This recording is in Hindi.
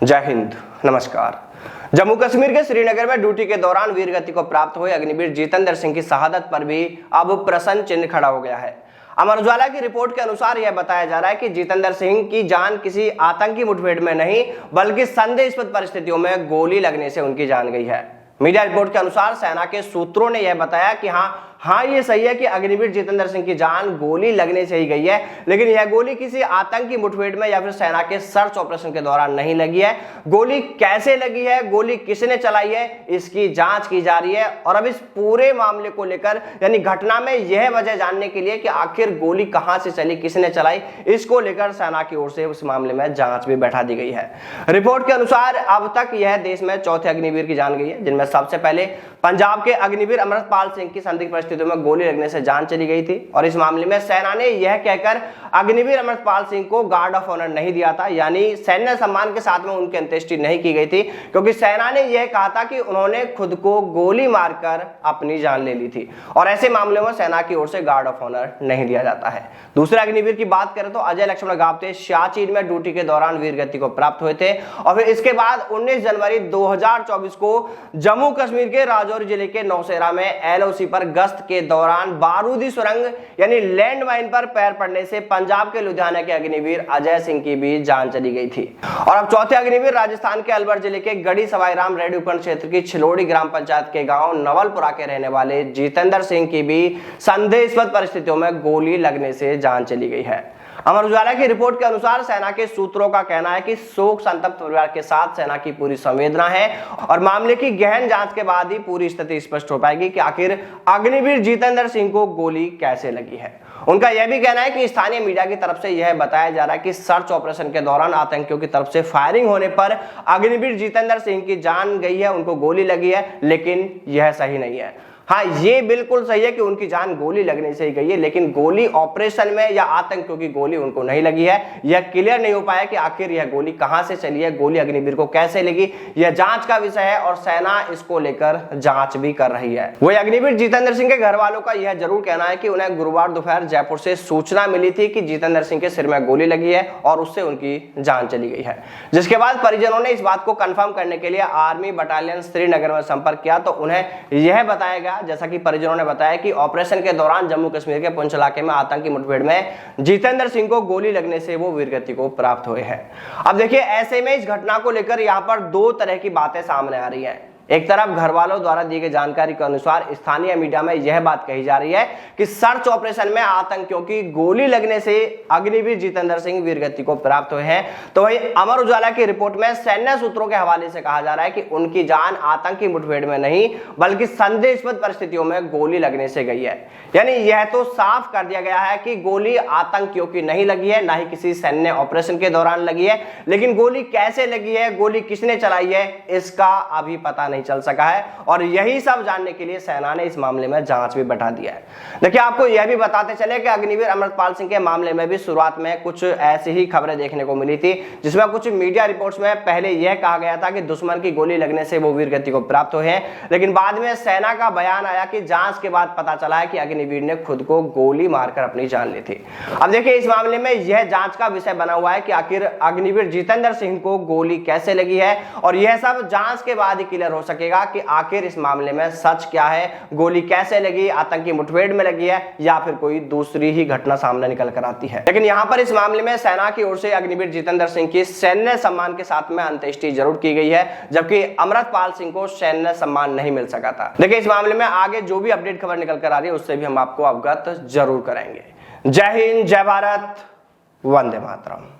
जय हिंद, नमस्कार। जम्मू कश्मीर के श्रीनगर में ड्यूटी के दौरान वीरगति को प्राप्त हुए अग्निवीर जितेंद्र सिंह की शहादत पर भी अब प्रश्न चिन्ह खड़ा हो गया है। अमर उजाला की रिपोर्ट के अनुसार यह बताया जा रहा है कि जितेंद्र सिंह की जान किसी आतंकी मुठभेड़ में नहीं बल्कि संदेहास्पद परिस्थितियों में गोली लगने से उनकी जान गई है। मीडिया रिपोर्ट के अनुसार सेना के सूत्रों ने यह बताया कि हाँ ये सही है कि अग्निवीर जितेंद्र सिंह की जान गोली लगने से ही गई है, लेकिन यह गोली किसी आतंकी मुठभेड़ में या फिर सेना के सर्च ऑपरेशन के दौरान नहीं लगी है। गोली कैसे लगी है, गोली किसने चलाई है, इसकी जांच की जा रही है। और अब इस पूरे मामले को लेकर यानी घटना में यह वजह जानने के लिए कि आखिर गोली कहां से चली, किसने चलाई, इसको लेकर सेना की ओर से उस मामले में जांच भी बैठा दी गई है। रिपोर्ट के अनुसार अब तक यह देश में चौथे अग्निवीर की जान गई है, जिनमें सबसे पहले पंजाब के अग्निवीर अमृतपाल सिंह की संदिग्ध परिस्थितियों में गोली लगने से जान चली गई थी। और इस मामले में सेना ने यह कहकर अग्निवीर अमृतपाल सिंह को गार्ड ऑफ ऑनर नहीं दिया था, यानी सैन्य सम्मान के साथ में उनकी अंत्येष्टि नहीं की गई थी, क्योंकि सेना ने यह कहा था कि उन्होंने खुद को गोली मारकर अपनी जान ले ली थी और ऐसे मामले में सेना की ओर से गार्ड ऑफ ऑनर नहीं दिया जाता है। दूसरे अग्निवीर की बात करें तो अजय लक्ष्मण गावते सियाचिन में ड्यूटी के दौरान वीरगति को प्राप्त हुए थे और फिर इसके बाद 19 जनवरी 2024 को जम्मू कश्मीर के राजौरी जिले के नौशेरा में एलओसी पर गश्त के दौरान बारूदी सुरंग यानी लैंड माइन पर पैर पड़ने से पंजाब के लुधियाना के अग्निवीर अजय सिंह की भी जान चली गई थी। और अब चौथे अग्निवीर राजस्थान के अलवर जिले के गढ़ी सवाई राम रेड्डी उपखंड क्षेत्र की छिलोड़ी ग्राम पंचायत के गांव नवलपुरा के रहने वाले जितेंद्र सिंह की भी संदेहास्पद परिस्थितियों में गोली लगने से जान चली गई है। अमर उजाला की रिपोर्ट के अनुसार सेना के सूत्रों का कहना है कि शोक संतप्त परिवार के साथ सेना की पूरी संवेदना है और मामले की गहन जांच के बाद ही पूरी स्थिति स्पष्ट हो पाएगी कि आखिर अग्निवीर जितेंद्र सिंह को गोली कैसे लगी है। उनका यह भी कहना है कि स्थानीय मीडिया की तरफ से यह बताया जा रहा है कि सर्च ऑपरेशन के दौरान आतंकियों की तरफ से फायरिंग होने पर अग्निवीर जितेंद्र सिंह की जान गई है, उनको गोली लगी है, लेकिन यह सही नहीं है। हाँ, ये बिल्कुल सही है कि उनकी जान गोली लगने से ही गई है, लेकिन गोली ऑपरेशन में या आतंकियों की गोली उनको नहीं लगी है। यह क्लियर नहीं हो पाया कि आखिर यह गोली कहां से चली है, गोली अग्निवीर को कैसे लगी, यह जांच का विषय है और सेना इसको लेकर जांच भी कर रही है। वही अग्निवीर जितेंद्र सिंह के घर वालों का यह जरूर कहना है कि उन्हें गुरुवार दोपहर जयपुर से सूचना मिली थी कि जितेंद्र सिंह के सिर में गोली लगी है और उससे उनकी जान चली गई है, जिसके बाद परिजनों ने इस बात को कंफर्म करने के लिए आर्मी बटालियन श्रीनगर में संपर्क किया तो उन्हें यह बताया गया, जैसा कि परिजनों ने बताया, कि ऑपरेशन के दौरान जम्मू कश्मीर के पुंछ इलाके में आतंकी मुठभेड़ में जितेंद्र सिंह को गोली लगने से वो वीरगति को प्राप्त हुए हैं। अब देखिए, ऐसे में इस घटना को लेकर यहां पर दो तरह की बातें सामने आ रही हैं। एक तरफ घर वालों द्वारा दी गई जानकारी के अनुसार स्थानीय मीडिया में यह बात कही जा रही है कि सर्च ऑपरेशन में आतंकियों की गोली लगने से अग्निवीर जितेंद्र सिंह वीरगति को प्राप्त हुए हैं। तो वही अमर उजाला की रिपोर्ट में सैन्य सूत्रों के हवाले से कहा जा रहा है कि उनकी जान आतंकी मुठभेड़ में नहीं बल्कि संदेहास्पद परिस्थितियों में गोली लगने से गई है। यानी यह तो साफ कर दिया गया है कि गोली आतंकियों की नहीं लगी है, ना ही किसी सैन्य ऑपरेशन के दौरान लगी है, लेकिन गोली कैसे लगी है, गोली किसने चलाई है, इसका अभी पता नहीं चल सका है। और यही सब जानने के लिए सेना ने इस मामले में जांच भी बैठा दिया है। देखिए, आपको यह भी बताते चले कि अग्निवीर अमृतपाल सिंह के मामले में भी शुरुआत में कुछ ऐसी ही खबरें देखने को मिली थी, जिसमें कुछ मीडिया रिपोर्ट्स में पहले यह कहा गया था कि दुश्मन की गोली लगने से वो वीरगति को प्राप्त हुए हैं, लेकिन बाद में सेना का बयान आया कि जांच के बाद पता चला है कि अग्निवीर ने खुद को गोली मारकर अपनी जान ली थी। अब देखिए, इस मामले में यह जांच का विषय बना हुआ है कि आखिर अग्निवीर जितेंद्र सिंह को गोली कैसे लगी है और यह सब जांच के बाद ही क्लियर हो सकेगा कि आखिर इस मामले में सच क्या है, गोली कैसे लगी, आतंकी मुठभेड़ में लगी है या फिर कोई दूसरी ही घटना सामने निकल कर आती है। लेकिन यहां पर इस मामले में सेना की ओर से अग्निवीर जितेंद्र सिंह की सैन्य सम्मान के साथ में अंत्येष्टि जरूर की गई है, जबकि अमृतपाल सिंह को सैन्य सम्मान नहीं मिल सका था। देखिए, इस मामले में आगे जो भी अपडेट खबर निकल कर आ रही है उससे भी हम आपको अवगत जरूर करेंगे। जय हिंद, जय भारत, वंदे मातरम।